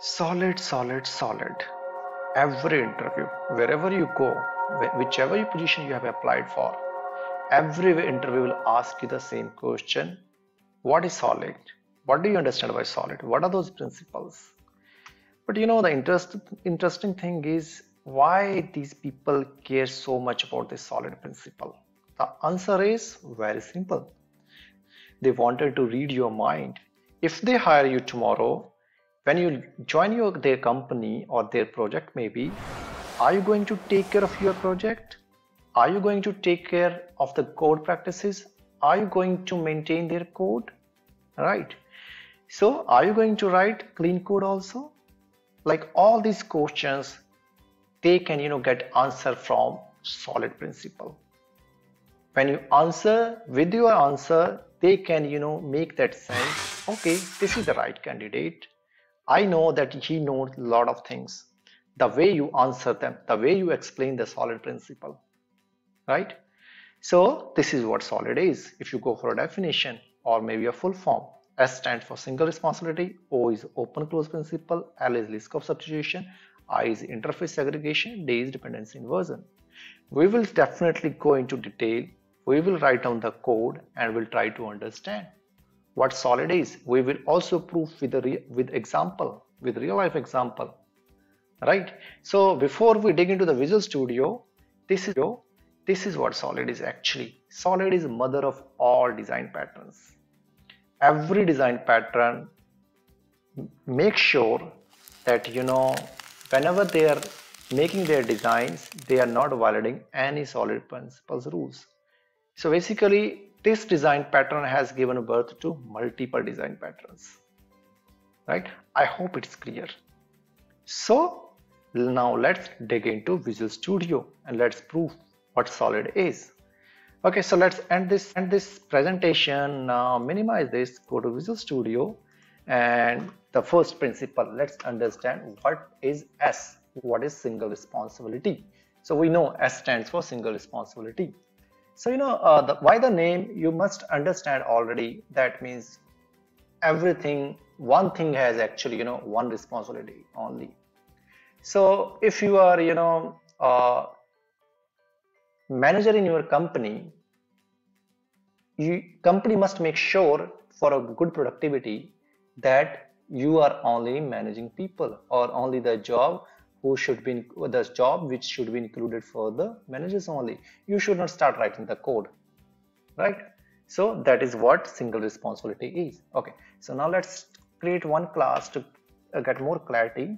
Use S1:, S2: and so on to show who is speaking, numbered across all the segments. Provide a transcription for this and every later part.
S1: Solid, solid, solid. Every interview, wherever you go, whichever position you have applied for, every interview will ask you the same question. What is solid? What do you understand by solid? What are those principles? But the interesting thing is why these people care so much about this solid principle. The answer is very simple. They wanted to read your mind. If they hire you tomorrow, when you join their company or their project maybe, are you going to take care of your project? Are you going to take care of the code practices? Are you going to maintain their code? Right. So are you going to write clean code also? Like all these questions, they can get answer from solid principle. When you answer with your answer, they can make that sense. Okay, this is the right candidate. I know that he knows a lot of things. The way you answer them, the way you explain the solid principle, right? So this is what solid is. If you go for a definition or maybe a full form, S stands for single responsibility, O is open close principle, L is list of substitution, I is interface segregation, D is dependency inversion. We will definitely go into detail. We will write down the code and we'll try to understand what solid is. We will also prove with example, with real life example, right? So before we dig into the Visual Studio, this is what solid is actually. Solid is mother of all design patterns. Every design pattern make sure that whenever they are making their designs, they are not violating any solid principles rules. So basically this design pattern has given birth to multiple design patterns, right? I hope it's clear. So now let's dig into Visual Studio and let's prove what solid is. Okay, so let's end this presentation. Now minimize this, go to Visual Studio, and the first principle, let's understand what is S. What is single responsibility? So we know S stands for single responsibility. So why the name, you must understand already. That means everything, one thing has actually one responsibility only. So if you are manager in your company, company must make sure for a good productivity that you are only managing people, or only the job which should be included for the managers only. You should not start writing the code, right? So that is what single responsibility is. Okay, so now let's create one class to get more clarity.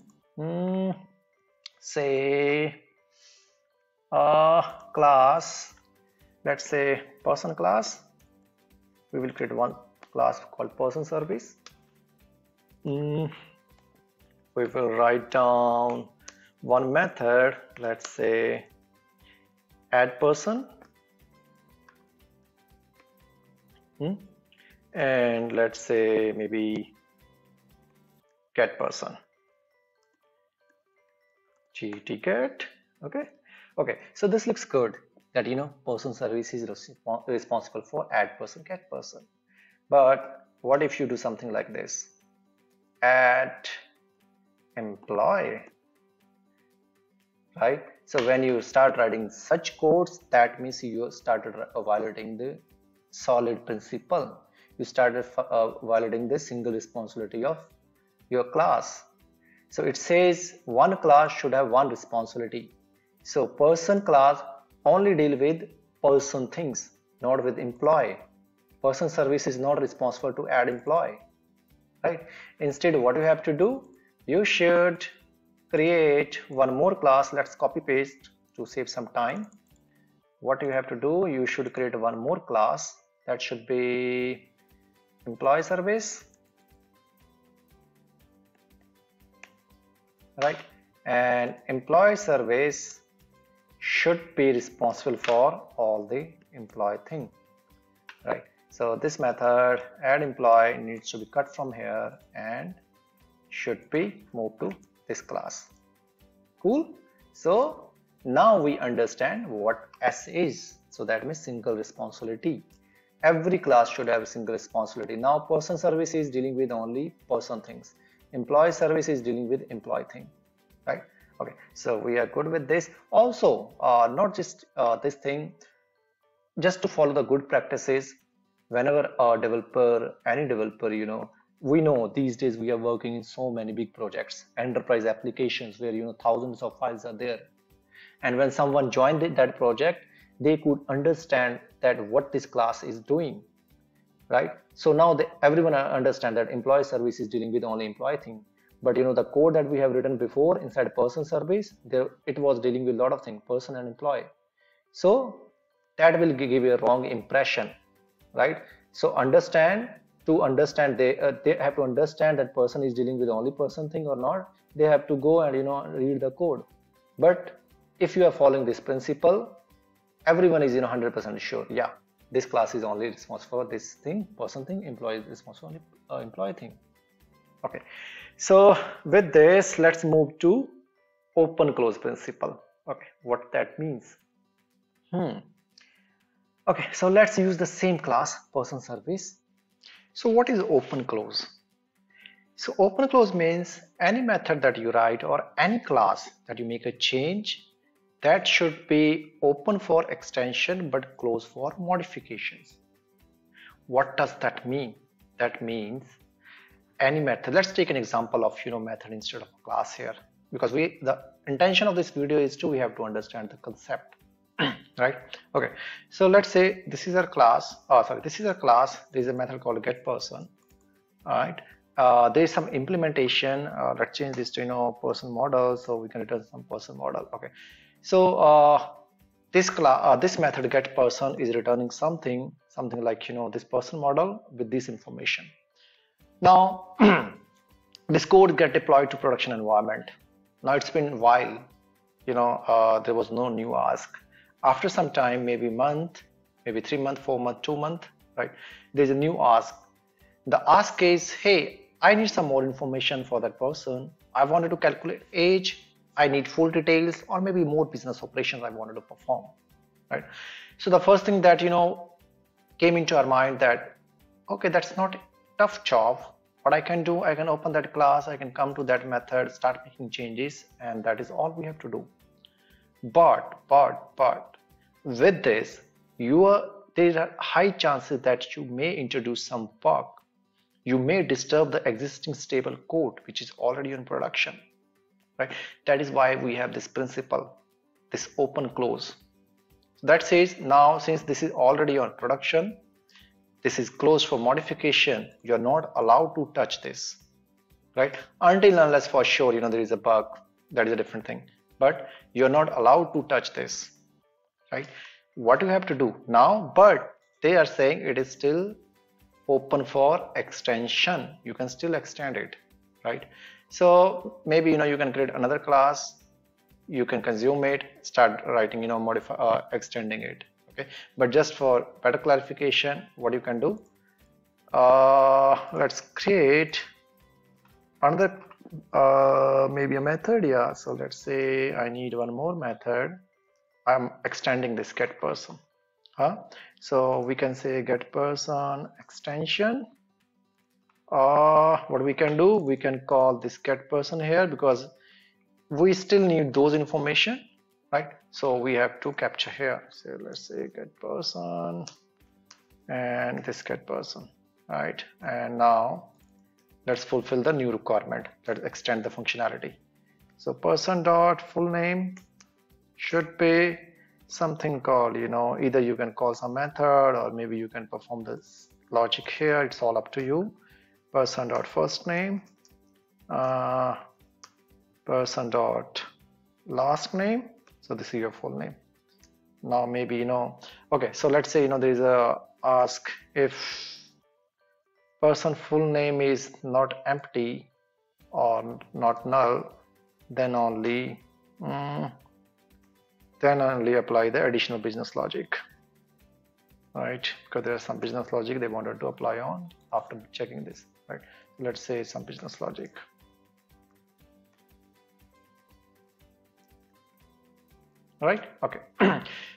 S1: Say class, let's say person class. We will create one class called person service. We will write down one method, let's say add person, and let's say maybe get person, get. Okay, so this looks good, that person service is responsible for add person, get person. But what if you do something like this, add employee, right? So when you start writing such codes, that means you started violating the solid principle. You started violating the single responsibility of your class. So it says one class should have one responsibility. So person class only deal with person things, not with employee. Person service is not responsible to add employee, right? Instead, what you have to do, you should create one more class. Let's copy paste to save some time. What you have to do, you should create one more class that should be employee service, right? And employee service should be responsible for all the employee thing, right? So this method add employee needs to be cut from here and should be moved to this class. Cool. So now we understand what S is. So that means single responsibility. Every class should have a single responsibility. Now person service is dealing with only person things. employee service is dealing with employee thing, right? Okay, so we are good with this. Also, not just this thing, just to follow the good practices. Whenever a developer, any developer, we know these days we are working in so many big projects, enterprise applications where thousands of files are there, and when someone joined that project, they could understand that what this class is doing, right? So now everyone understand that employee service is dealing with only employee thing, but the code that we have written before inside person service, there it was dealing with a lot of things, person and employee. So that will give you a wrong impression, right? So to understand they have to understand that person is dealing with only person thing or not. They have to go and read the code. But if you are following this principle, everyone is 100% sure, yeah, this class is only responsible for this thing, person thing, employee is responsible for employee thing. Okay, so with this, let's move to open close principle. Okay, what that means. Okay, so let's use the same class, person service. So what is open close? So open close means any method that you write or any class that you make a change, that should be open for extension but close for modifications. What does that mean? That means any method. Let's take an example of method instead of a class here, because the intention of this video is we have to understand the concept. Right? Okay, so let's say this is our class. This is a class. There is a method called getPerson. All right. There is some implementation. Let's change this to person model, so we can return some person model. Okay, so this method getPerson is returning something like this person model with this information. Now this code get deployed to production environment. Now it's been a while, there was no new ask. After some time, maybe month, maybe 3 months, 4 months, 2 months, right? There's a new ask. The ask is, hey, I need some more information for that person. I wanted to calculate age. I need full details, or maybe more business operations I wanted to perform, right? So the first thing that came into our mind that, okay, that's not a tough job. What I can do, I can open that class, I can come to that method, start making changes, and that is all we have to do. But with this, there are high chances that you may introduce some bug. You may disturb the existing stable code which is already in production, right? That is why we have this principle, this open close. So that says, now since this is already on production, this is closed for modification, you're not allowed to touch this, right? Until unless for sure there is a bug, that is a different thing, but you're not allowed to touch this, right? What you have to do now, but they are saying it is still open for extension. You can still extend it, right? So maybe you can create another class, you can consume it, start writing modify extending it. Okay, but just for better clarification, what you can do, let's create another maybe a method. Yeah, so let's say I need one more method. I'm extending this getPerson. So we can say getPerson extension. What we can do, we can call this getPerson here because we still need those information, right? So we have to capture here. So let's say getPerson and this getPerson, right? And now let's fulfill the new requirement. Let's extend the functionality. So person dot full name should be something called, either you can call some method or maybe you can perform this logic here. It's all up to you. Person dot first name, person dot last name. So this is your full name. Now maybe okay, so let's say there is a ask if person full name is not empty or not null, then only apply the additional business logic, right? Because there is some business logic they wanted to apply on after checking this, right? Let's say some business logic. Right? Okay.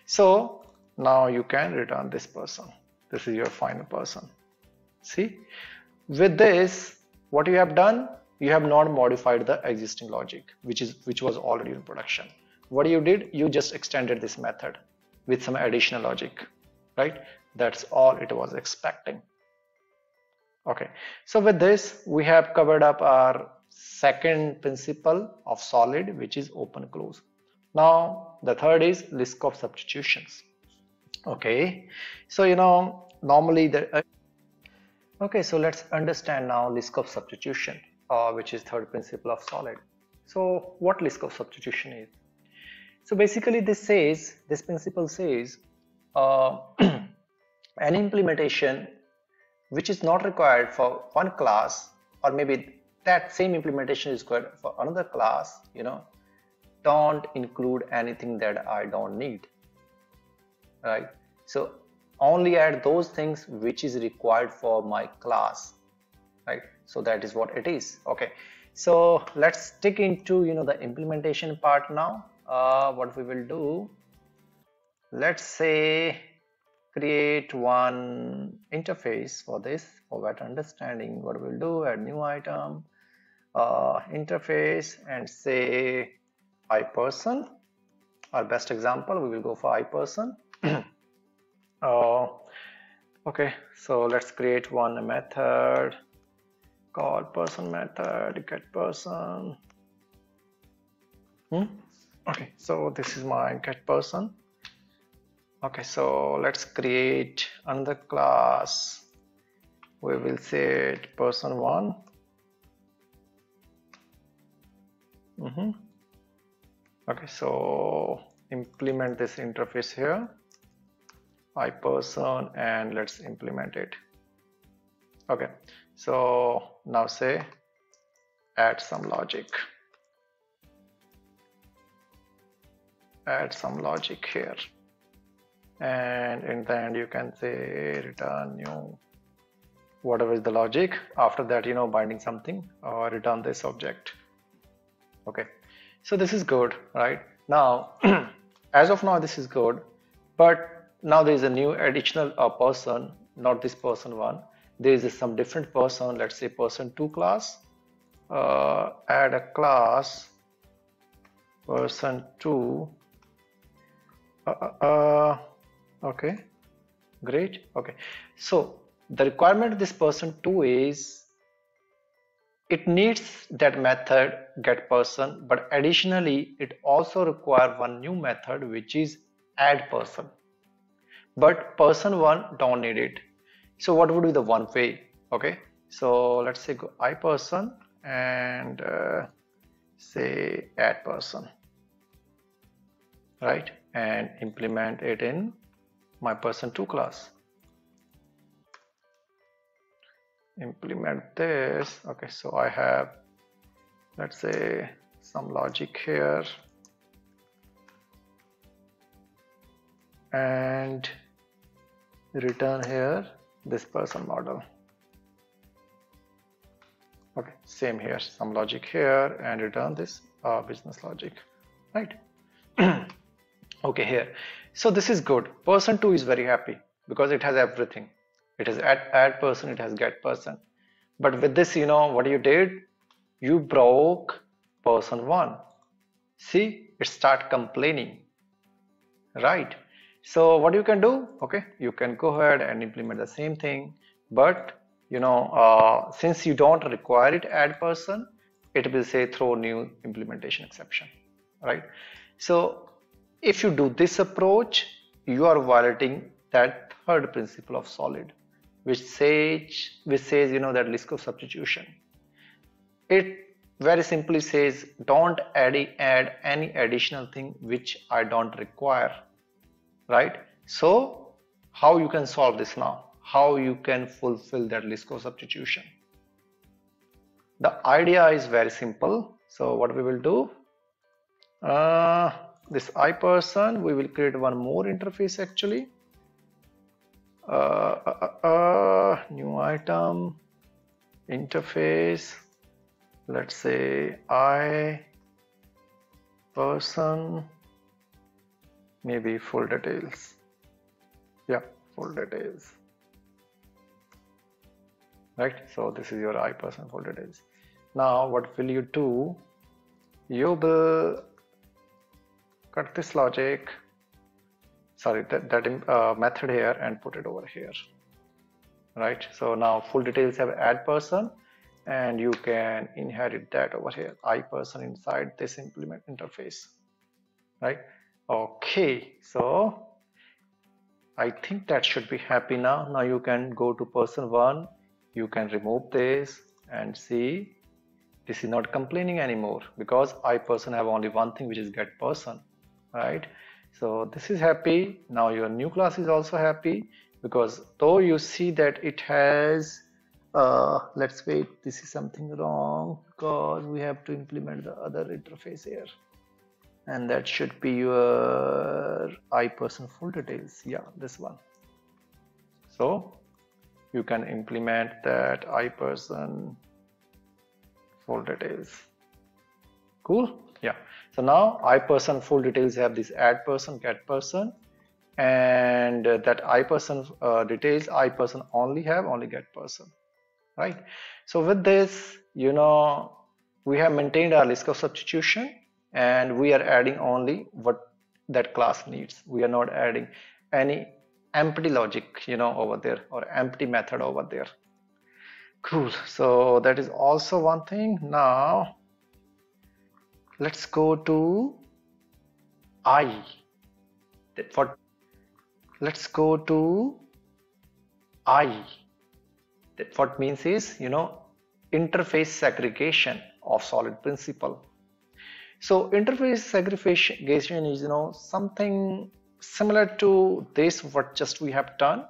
S1: So now you can return this person. This is your final person. See, with this, what you have done, you have not modified the existing logic which was already in production. What you did, you just extended this method with some additional logic, right? That's all it was expecting. Okay, so with this we have covered up our second principle of solid, which is open close. Now the third is Liskov substitutions. Okay, so normally the okay, so let's understand now Liskov substitution, which is third principle of solid. So what Liskov substitution is? So basically this principle says an implementation which is not required for one class, or maybe that same implementation is required for another class, don't include anything that I don't need, right? So only add those things which is required for my class, right? So that is what it is. Okay, so let's stick into the implementation part now. What we will do, let's say create one interface for this. For better understanding, what we'll do, add new item, interface, and say iPerson. Our best example, we will go for iPerson. Okay, so let's create one method called person method get person. Okay, so this is my get person. Okay, so let's create another class. We will say it person1. Okay, so implement this interface here, iPerson, and let's implement it. Okay, so now say add some logic. Add some logic here, and in the end you can say return new, whatever is the logic. After that, binding something, or return this object. Okay, so this is good, right? Now as of now this is good, but now there is a new additional person, not this person1. There is some different person, let's say person2 class. Add a class person2. Okay, great. Okay, so the requirement of this person2 is it needs that method get person, but additionally it also requires one new method which is add person, but person1 don't need it. So what would be the one way? Okay, so let's say go iPerson and say add person, right, and implement it in my person2 class. Implement this. Okay, so I have, let's say, some logic here, and return here this person model. Okay, same here, some logic here, and return this business logic, right? Okay, here, so this is good. Person2 is very happy because it has everything. It has add person, it has get person. But with this, what you did, you broke person1. See, it start complaining, right? So what you can do, okay, you can go ahead and implement the same thing, but since you don't require it add person, it will say throw new implementation exception, right? So if you do this approach, you are violating that third principle of solid, which says that Liskov substitution. It very simply says don't add any additional thing which I don't require, right? So how you can solve this now? How you can fulfill that Liskov substitution? The idea is very simple. So what we will do, this iPerson, we will create one more interface actually. New item, interface, let's say iPerson, maybe full details. Yeah, full details, right? So this is your iPerson full details. Now what will you do? You will cut this logic, sorry, that method here, and put it over here, right? So now full details have add person, and you can inherit that over here, I person inside this implement interface, right? Okay, so I think that should be happy now. Now you can go to person one, you can remove this and see this is not complaining anymore, because I person have only one thing, which is get person, right? So this is happy. Now your new class is also happy, because though you see that it has let's wait, this is something wrong, because we have to implement the other interface here, and that should be your I person full details. Yeah, this one. So you can implement that I person full details. Cool. Yeah. So now I person full details have this add person, get person, and that I person details I person only have only get person, right? So with this, you know, we have maintained our list of substitution, and we are adding only what that class needs. We are not adding any empty logic, you know, over there, or empty method over there. Cool. So that is also one thing. Now let's go to I. Let's go to I. What means is, you know, interface segregation of solid principle. So interface segregation is, you know, something similar to this what just we have done,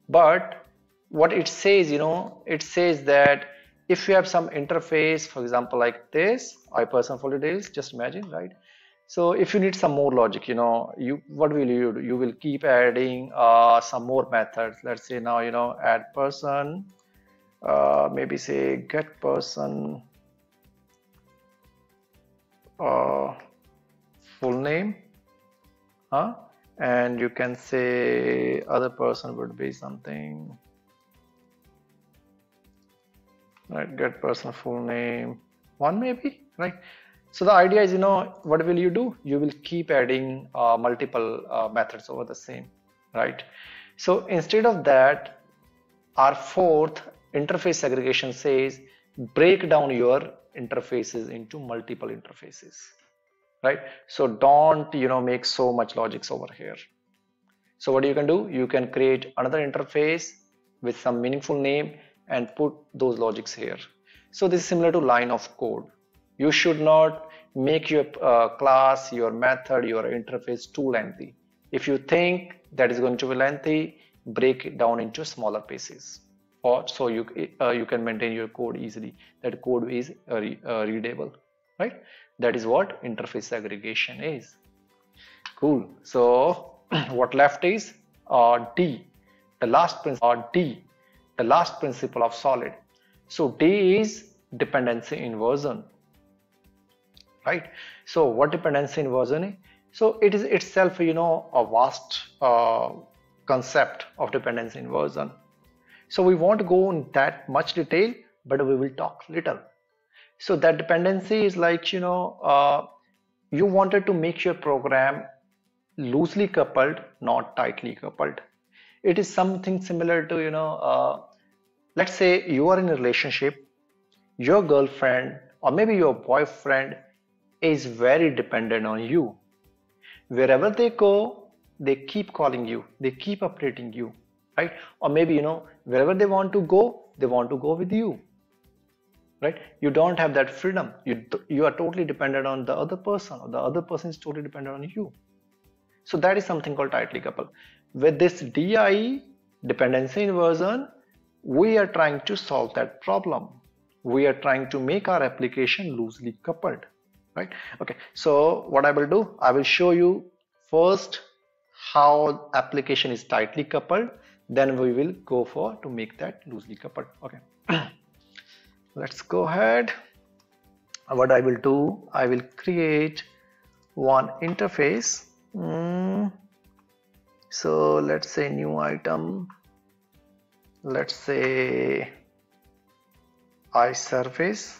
S1: but what it says, you know, it says that if you have some interface, for example, like this, I person full details, just imagine, right? So if you need some more logic, you know, what will you do? You will keep adding some more methods. Let's say now, you know, add person, maybe say get person full name, and you can say other person would be something, right? Get person full name one, maybe, right? So the idea is, you know, what will you do? You will keep adding multiple methods over the same, right? So instead of that, our fourth interface segregation says break down your interfaces into multiple interfaces, right? So don't, you know, make so much logics over here. So what you can do, you can create another interface with some meaningful name and put those logics here. So this is similar to line of code. You should not make your class, your method, your interface too lengthy. If you think that is going to be lengthy, break it down into smaller pieces, or so you can maintain your code easily. That code is readable, right? That is what interface segregation is. Cool. So what left is D, the last principle of solid. So D is dependency inversion, right? So what dependency inversion is? So it is itself, you know, a vast concept of dependency inversion. So we won't go in that much detail, but we will talk little. So that dependency is like, you know, you wanted to make your program loosely coupled, not tightly coupled. It is something similar to, you know, let's say you are in a relationship, your girlfriend or maybe your boyfriend is very dependent on you. Wherever they go, they keep calling you, they keep updating you, right? Or maybe, you know, wherever they want to go with you, right? You don't have that freedom. You are totally dependent on the other person, or the other person is totally dependent on you. So that is something called tightly coupled. With this DI, dependency inversion, we are trying to solve that problem. We are trying to make our application loosely coupled, right? Okay, so what I will do, I will show you first how application is tightly coupled, then we will go for to make that loosely coupled. Okay. Let's go ahead. What I will do, I will create one interface. So let's say new item, let's say iService,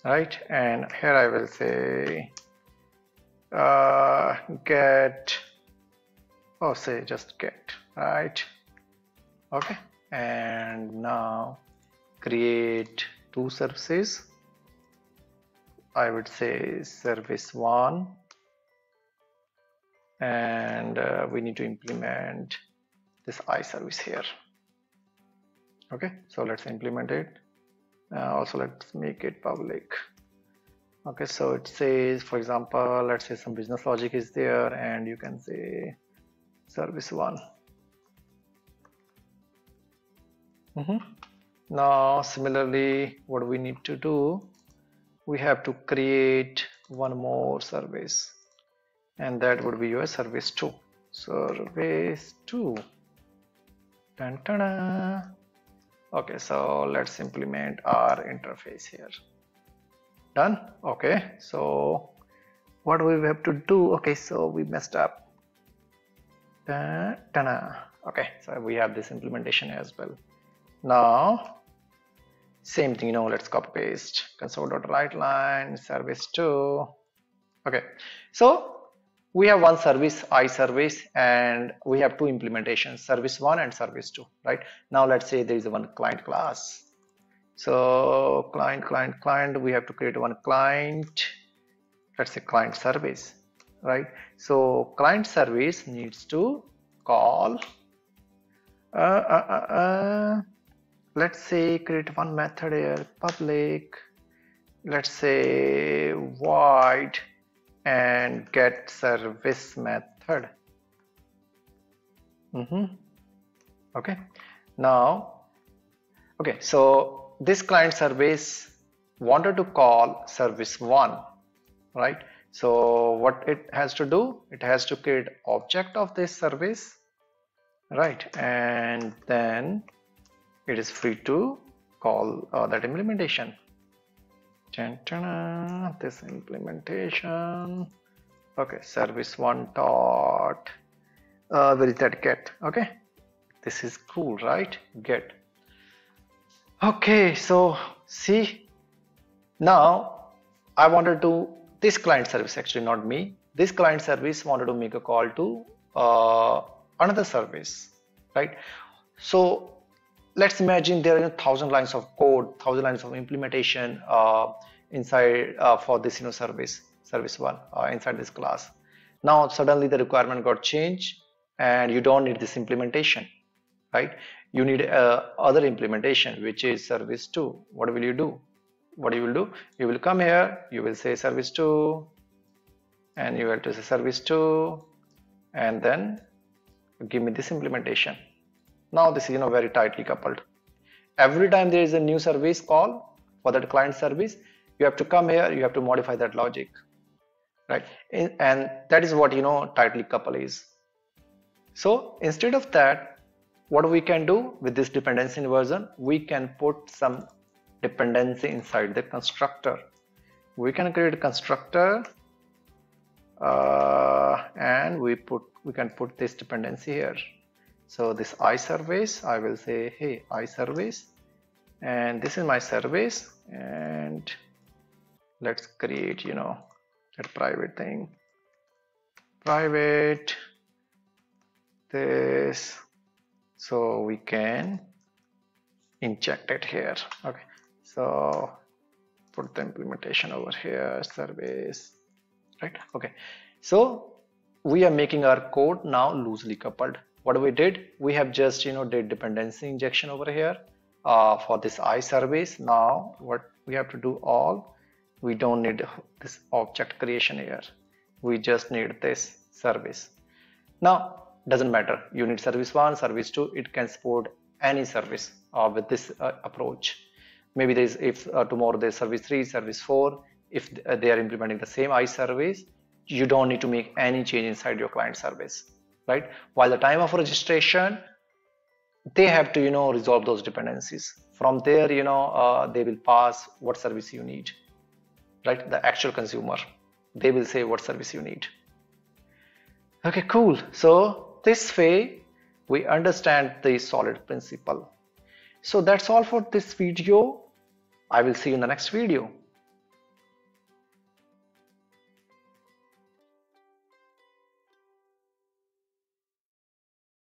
S1: right? And here I will say get, oh, say just get, right? Okay, and now create two services. I would say service 1, and we need to implement this iService here. Okay, so let's implement it. Also, let's make it public. Okay, so it says, for example, let's say some business logic is there, and you can say service 1. Now, similarly, what we need to do, we have to create one more service, and that would be your service 2. Service 2. Dun, dun, dun. Okay, so let's implement our interface here. Done. Okay, so what we have to do, okay, so we messed up. Dun, dun, dun. Okay, so we have this implementation as well. Now same thing, let's copy paste console.writeline service 2. Okay, so we have one service, iService, and we have two implementations, service 1 and service 2, right? Now let's say there is one client class. So client, we have to create one client, let's say client service, right? So client service needs to call let's say create one method here, public, let's say void and get service method. Okay, now, okay, so this client service wanted to call service 1, right? So what it has to do, it has to create object of this service, right? And then it is free to call that implementation. This implementation. Okay, service 1 dot where is that get? Okay, this is cool, right? Get. Okay, so see, now I wanted to, this client service, actually not me, this client service wanted to make a call to another service, right? So let's imagine there are 1,000 lines of code, 1,000 lines of implementation inside for this service 1 inside this class. Now suddenly the requirement got changed and you don't need this implementation, right? You need other implementation, which is service 2. What will you do? What you will do, you will come here, you will say service 2, and you have to say service 2, and then give me this implementation. Now this is very tightly coupled. Every time there is a new service call for that client service, you have to come here, you have to modify that logic, right? And that is what tightly couple is. So instead of that, what we can do with this dependency inversion, we can put some dependency inside the constructor. We can create a constructor and we can put this dependency here. So this iService, I will say, hey, iService, and this is my service, and let's create that private thing, private this, so we can inject it here. Okay, so put the implementation over here, service, right? Okay, so we are making our code now loosely coupled. What we did, we have just did dependency injection over here for this iService. Now what we have to do, we don't need this object creation here, we just need this service. Now doesn't matter, you need service 1, service 2, it can support any service with this approach. Maybe there's, if tomorrow there's service 3, service 4, if they are implementing the same iService, you don't need to make any change inside your client service, right? While the time of registration, they have to resolve those dependencies. From there they will pass what service you need, right? The actual consumer, they will say what service you need. Okay, cool. So this way we understand the solid principle. So that's all for this video. I will see you in the next video.